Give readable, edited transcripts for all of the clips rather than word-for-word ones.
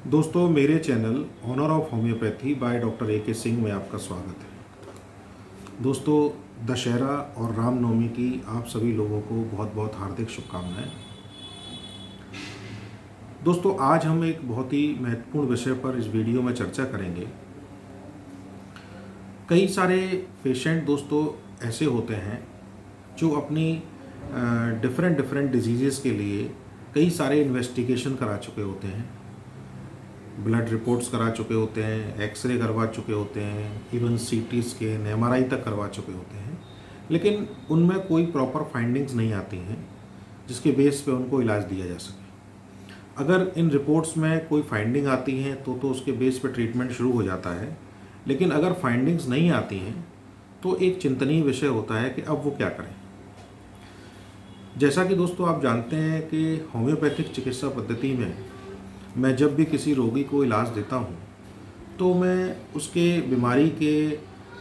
दोस्तों, मेरे channel honour of homeopathy by doctor A K Singh में आपका स्वागत है। दोस्तों, दशहरा और रामनवमी की आप सभी लोगों को बहुत बहुत हार्दिक शुभकामनाएं। दोस्तों, आज हम एक बहुत ही महत्वपूर्ण विषय पर इस वीडियो में चर्चा करेंगे। कई सारे पेशेंट दोस्तों ऐसे होते हैं जो अपनी डिफरेंट डिफरेंट डिजीज़ के लिए कई सारे इन्वेस्टिगेशन करा चुके होते हैं, ब्लड रिपोर्ट्स करा चुके होते हैं, एक्सरे करवा चुके होते हैं, इवन सीटी स्कैन एमआरआई तक करवा चुके होते हैं, लेकिन उनमें कोई प्रॉपर फाइंडिंग्स नहीं आती हैं जिसके बेस पे उनको इलाज दिया जा सके। अगर इन रिपोर्ट्स में कोई फाइंडिंग आती हैं तो उसके बेस पे ट्रीटमेंट शुरू हो जाता है, लेकिन अगर फाइंडिंग्स नहीं आती हैं तो एक चिंतनीय विषय होता है कि अब वो क्या करें। जैसा कि दोस्तों आप जानते हैं कि होम्योपैथिक चिकित्सा पद्धति में मैं जब भी किसी रोगी को इलाज देता हूँ तो मैं उसके बीमारी के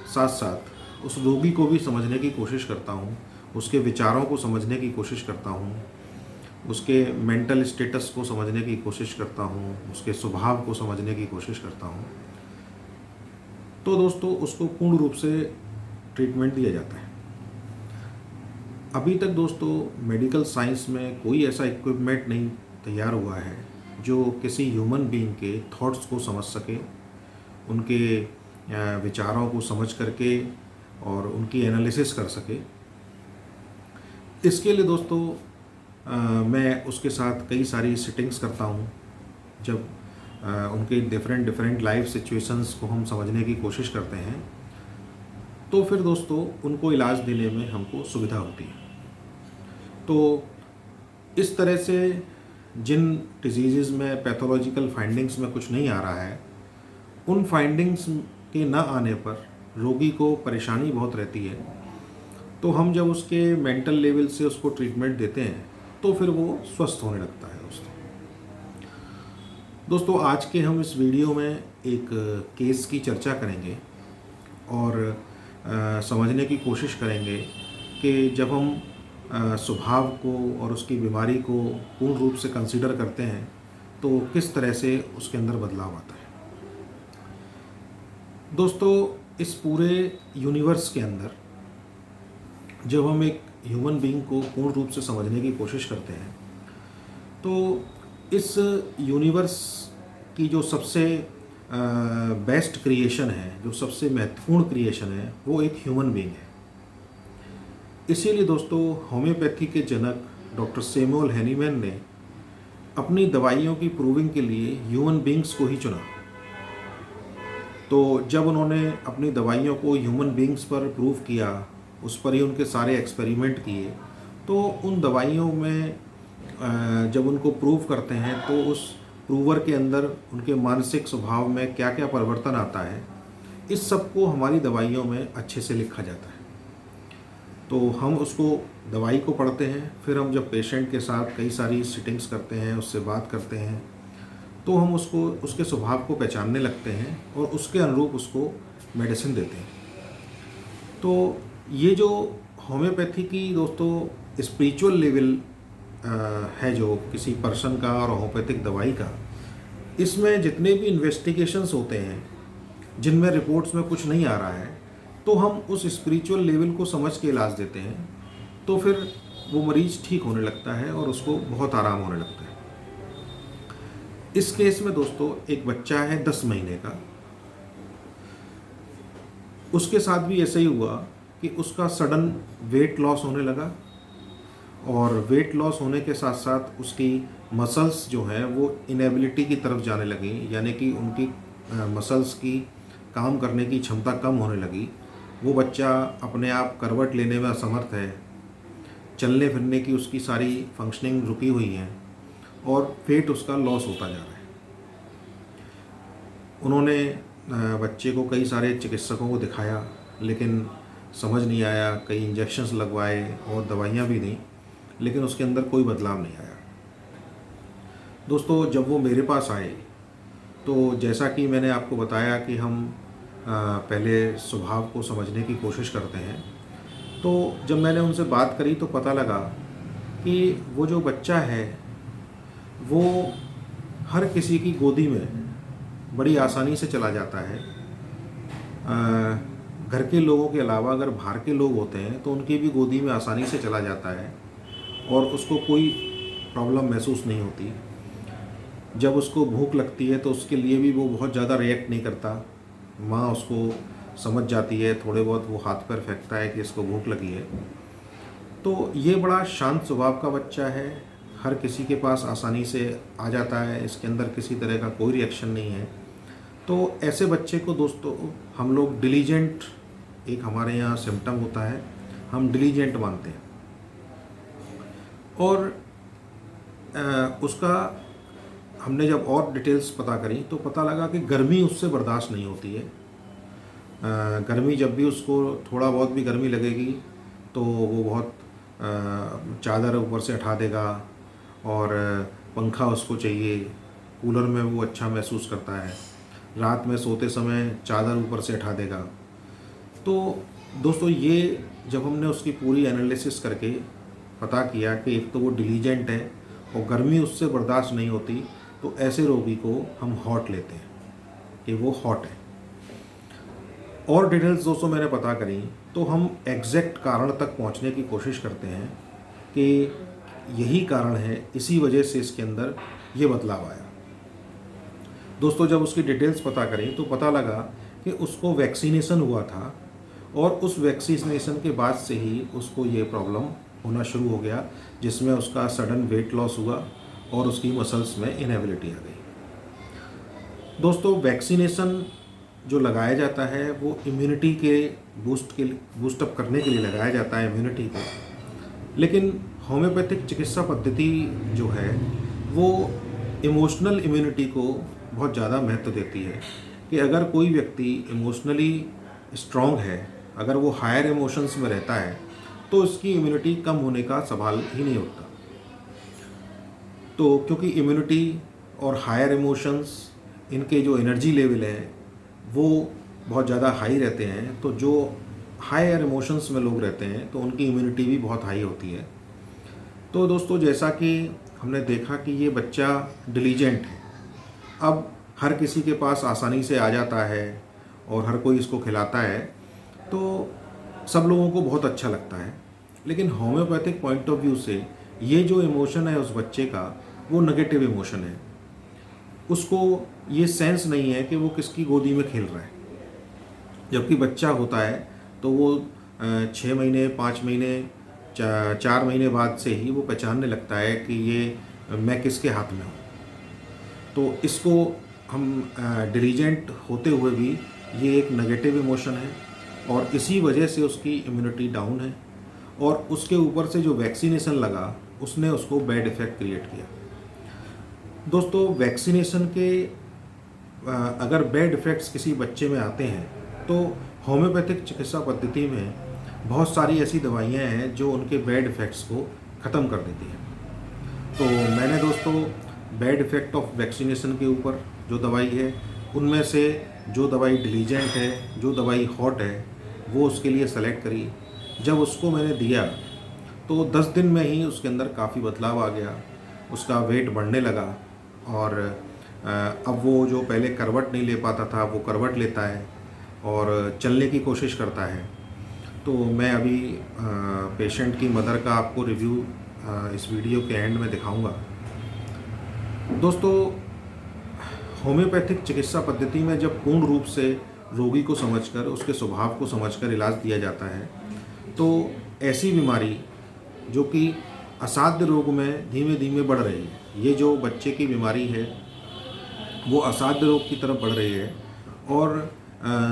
साथ साथ उस रोगी को भी समझने की कोशिश करता हूँ, उसके विचारों को समझने की कोशिश करता हूँ, उसके मेंटल स्टेटस को समझने की कोशिश करता हूँ, उसके स्वभाव को समझने की कोशिश करता हूँ। तो दोस्तों उसको पूर्ण रूप से ट्रीटमेंट दिया जाता है। अभी तक दोस्तों मेडिकल साइंस में कोई ऐसा इक्विपमेंट नहीं तैयार हुआ है जो किसी ह्यूमन बीइंग के थॉट्स को समझ सके, उनके विचारों को समझ करके और उनकी एनालिसिस कर सके। इसके लिए दोस्तों मैं उसके साथ कई सारी सिटिंग्स करता हूँ। जब उनके डिफरेंट डिफरेंट लाइफ सिचुएशंस को हम समझने की कोशिश करते हैं तो फिर दोस्तों उनको इलाज देने में हमको सुविधा होती है। तो इस तरह से जिन डिजीज़ में पैथोलॉजिकल फाइंडिंग्स में कुछ नहीं आ रहा है, उन फाइंडिंग्स के न आने पर रोगी को परेशानी बहुत रहती है। तो हम जब उसके मेंटल लेवल से उसको ट्रीटमेंट देते हैं तो फिर वो स्वस्थ होने लगता है। दोस्तों आज के हम इस वीडियो में एक केस की चर्चा करेंगे और समझने की कोशिश करेंगे कि जब हम स्वभाव को और उसकी बीमारी को पूर्ण रूप से कंसीडर करते हैं तो किस तरह से उसके अंदर बदलाव आता है। दोस्तों, इस पूरे यूनिवर्स के अंदर जब हम एक ह्यूमन बीइंग को पूर्ण रूप से समझने की कोशिश करते हैं तो इस यूनिवर्स की जो सबसे बेस्ट क्रिएशन है, जो सबसे महत्वपूर्ण क्रिएशन है, वो एक ह्यूमन बीइंग है। इसीलिए दोस्तों होम्योपैथी के जनक डॉक्टर सैमुअल हैनीमैन ने अपनी दवाइयों की प्रूविंग के लिए ह्यूमन बीइंग्स को ही चुना। तो जब उन्होंने अपनी दवाइयों को ह्यूमन बीइंग्स पर प्रूव किया, उस पर ही उनके सारे एक्सपेरिमेंट किए, तो उन दवाइयों में जब उनको प्रूव करते हैं तो उस प्रूवर के अंदर उनके मानसिक स्वभाव में क्या क्या परिवर्तन आता है, इस सब को हमारी दवाइयों में अच्छे से लिखा जाता है। तो हम उसको दवाई को पढ़ते हैं, फिर हम जब पेशेंट के साथ कई सारी सिटिंग्स करते हैं, उससे बात करते हैं, तो हम उसको उसके स्वभाव को पहचानने लगते हैं और उसके अनुरूप उसको मेडिसिन देते हैं। तो ये जो होम्योपैथी की दोस्तों स्पिरिचुअल लेवल है जो किसी पर्सन का और होम्योपैथिक दवाई का, इसमें जितने भी इन्वेस्टिगेशंस होते हैं जिनमें रिपोर्ट्स में कुछ नहीं आ रहा है, तो हम उस स्पिरिचुअल लेवल को समझ के इलाज देते हैं, तो फिर वो मरीज़ ठीक होने लगता है और उसको बहुत आराम होने लगता है। इस केस में दोस्तों एक बच्चा है 10 महीने का, उसके साथ भी ऐसा ही हुआ कि उसका सडन वेट लॉस होने लगा और वेट लॉस होने के साथ साथ उसकी मसल्स जो हैं वो इनेबिलिटी की तरफ जाने लगी, यानी कि उनकी मसल्स की काम करने की क्षमता कम होने लगी। वो बच्चा अपने आप करवट लेने में असमर्थ है, चलने फिरने की उसकी सारी फंक्शनिंग रुकी हुई है और वेट उसका लॉस होता जा रहा है। उन्होंने बच्चे को कई सारे चिकित्सकों को दिखाया, लेकिन समझ नहीं आया, कई इंजेक्शंस लगवाए और दवाइयाँ भी दी, लेकिन उसके अंदर कोई बदलाव नहीं आया। दोस्तों जब वो मेरे पास आए तो जैसा कि मैंने आपको बताया कि हम पहले स्वभाव को समझने की कोशिश करते हैं, तो जब मैंने उनसे बात करी तो पता लगा कि वो जो बच्चा है वो हर किसी की गोदी में बड़ी आसानी से चला जाता है। घर के लोगों के अलावा अगर बाहर के लोग होते हैं तो उनकी भी गोदी में आसानी से चला जाता है और उसको कोई प्रॉब्लम महसूस नहीं होती। जब उसको भूख लगती है तो उसके लिए भी वो बहुत ज़्यादा रिएक्ट नहीं करता। माँ उसको समझ जाती है, थोड़े बहुत वो हाथ पैर फेंकता है कि इसको भूख लगी है। तो ये बड़ा शांत स्वभाव का बच्चा है, हर किसी के पास आसानी से आ जाता है, इसके अंदर किसी तरह का कोई रिएक्शन नहीं है। तो ऐसे बच्चे को दोस्तों हम लोग डिलीजेंट, एक हमारे यहाँ सिम्टम होता है, हम डिलीजेंट मानते हैं। और उसका हमने जब और डिटेल्स पता करी तो पता लगा कि गर्मी उससे बर्दाश्त नहीं होती है। गर्मी जब भी उसको थोड़ा बहुत भी गर्मी लगेगी तो वो बहुत चादर ऊपर से हटा देगा और पंखा उसको चाहिए, कूलर में वो अच्छा महसूस करता है, रात में सोते समय चादर ऊपर से हटा देगा। तो दोस्तों ये जब हमने उसकी पूरी एनालिसिस करके पता किया कि एक तो वो डिलीजेंट है और गर्मी उससे बर्दाश्त नहीं होती, तो ऐसे रोगी को हम हॉट लेते हैं कि वो हॉट है। और डिटेल्स दोस्तों मैंने पता करी तो हम एग्जैक्ट कारण तक पहुंचने की कोशिश करते हैं कि यही कारण है, इसी वजह से इसके अंदर ये बदलाव आया। दोस्तों जब उसकी डिटेल्स पता करी तो पता लगा कि उसको वैक्सीनेशन हुआ था और उस वैक्सीनेशन के बाद से ही उसको ये प्रॉब्लम होना शुरू हो गया, जिसमें उसका सडन वेट लॉस हुआ और उसकी मसल्स में इनएबिलिटी आ गई। दोस्तों वैक्सीनेशन जो लगाया जाता है वो इम्यूनिटी के बूस्टअप करने के लिए लगाया जाता है, इम्यूनिटी को। लेकिन होम्योपैथिक चिकित्सा पद्धति जो है वो इमोशनल इम्यूनिटी को बहुत ज़्यादा महत्व देती है कि अगर कोई व्यक्ति इमोशनली स्ट्रॉन्ग है, अगर वो हायर इमोशंस में रहता है तो उसकी इम्यूनिटी कम होने का सवाल ही नहीं उठता। तो क्योंकि इम्यूनिटी और हायर इमोशंस, इनके जो एनर्जी लेवल हैं वो बहुत ज़्यादा हाई रहते हैं, तो जो हायर इमोशंस में लोग रहते हैं तो उनकी इम्यूनिटी भी बहुत हाई होती है। तो दोस्तों जैसा कि हमने देखा कि ये बच्चा डिलीजेंट है, अब हर किसी के पास आसानी से आ जाता है और हर कोई इसको खिलाता है, तो सब लोगों को बहुत अच्छा लगता है। लेकिन होम्योपैथिक पॉइंट ऑफ व्यू से ये जो इमोशन है उस बच्चे का वो नेगेटिव इमोशन है। उसको ये सेंस नहीं है कि वो किसकी गोदी में खेल रहा है। जबकि बच्चा होता है तो वो 6 महीने, 5 महीने, 4 महीने बाद से ही वो पहचानने लगता है कि ये मैं किसके हाथ में हूँ। तो इसको हम डिलीजेंट होते हुए भी ये एक नेगेटिव इमोशन है और इसी वजह से उसकी इम्यूनिटी डाउन है और उसके ऊपर से जो वैक्सीनेशन लगा उसने उसको बैड इफ़ेक्ट क्रिएट किया। दोस्तों वैक्सीनेशन के अगर बैड इफ़ेक्ट्स किसी बच्चे में आते हैं तो होम्योपैथिक चिकित्सा पद्धति में बहुत सारी ऐसी दवाइयाँ हैं जो उनके बैड इफ़ेक्ट्स को ख़त्म कर देती हैं। तो मैंने दोस्तों बैड इफ़ेक्ट ऑफ वैक्सीनेशन के ऊपर जो दवाई है उनमें से जो दवाई डिलीजेंट है, जो दवाई हॉट है, वो उसके लिए सेलेक्ट करी। जब उसको मैंने दिया तो 10 दिन में ही उसके अंदर काफ़ी बदलाव आ गया, उसका वेट बढ़ने लगा और अब वो जो पहले करवट नहीं ले पाता था वो करवट लेता है और चलने की कोशिश करता है। तो मैं अभी पेशेंट की मदर का आपको रिव्यू इस वीडियो के एंड में दिखाऊंगा। दोस्तों होम्योपैथिक चिकित्सा पद्धति में जब पूर्ण रूप से रोगी को समझकर, उसके स्वभाव को समझकर इलाज दिया जाता है तो ऐसी बीमारी जो कि असाध्य रोग में धीमे धीमे बढ़ रही है, ये जो बच्चे की बीमारी है वो असाध्य रोग की तरफ बढ़ रही है और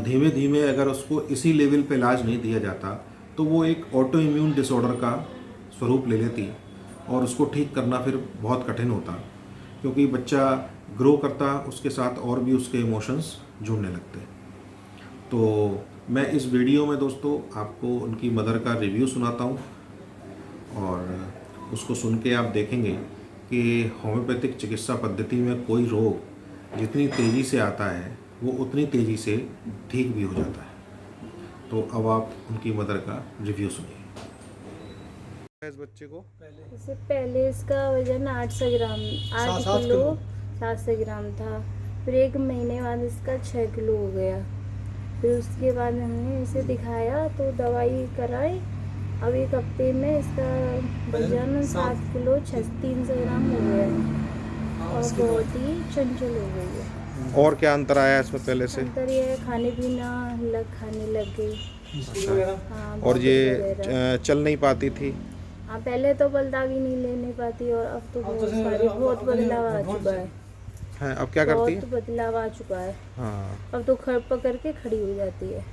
धीमे धीमे अगर उसको इसी लेवल पे इलाज नहीं दिया जाता तो वो एक ऑटो इम्यून डिसऑर्डर का स्वरूप ले लेती और उसको ठीक करना फिर बहुत कठिन होता, क्योंकि बच्चा ग्रो करता उसके साथ और भी उसके इमोशंस जुड़ने लगते। तो मैं इस वीडियो में दोस्तों आपको उनकी मदर का रिव्यू सुनाता हूँ और उसको सुन के आप देखेंगे कि होम्योपैथिक चिकित्सा पद्धति में कोई रोग जितनी तेज़ी से आता है वो उतनी तेज़ी से ठीक भी हो जाता है। तो अब आप उनकी मदर का रिव्यू सुनिए। इस बच्चे को इससे पहले इसका वजन 800 ग्राम 8 7 किलो किलो 700 ग्राम था। फिर 1 महीने बाद इसका 6 किलो हो गया। फिर उसके बाद हमने इसे दिखाया तो दवाई कराई। अब 1 हफ्ते में इसका वजन 7 किलो 300 ग्राम हो गया है और बहुत ही चंचल हो गई है। और क्या अंतर आया इसमें पहले से? अंतर ये है खाने पीना खाने लग गई। अच्छा। हाँ, और बिस्कुट ये वगैरह। चल नहीं पाती थी? हाँ, पहले तो बलदा भी नहीं ले नहीं पाती और अब तो बहुत बदलाव आ चुका है। हैं अब क्या करती बहुत है? बदलाव आ चुका है। हाँ। अब तो खड़ पकड़ के खड़ी हो जाती है।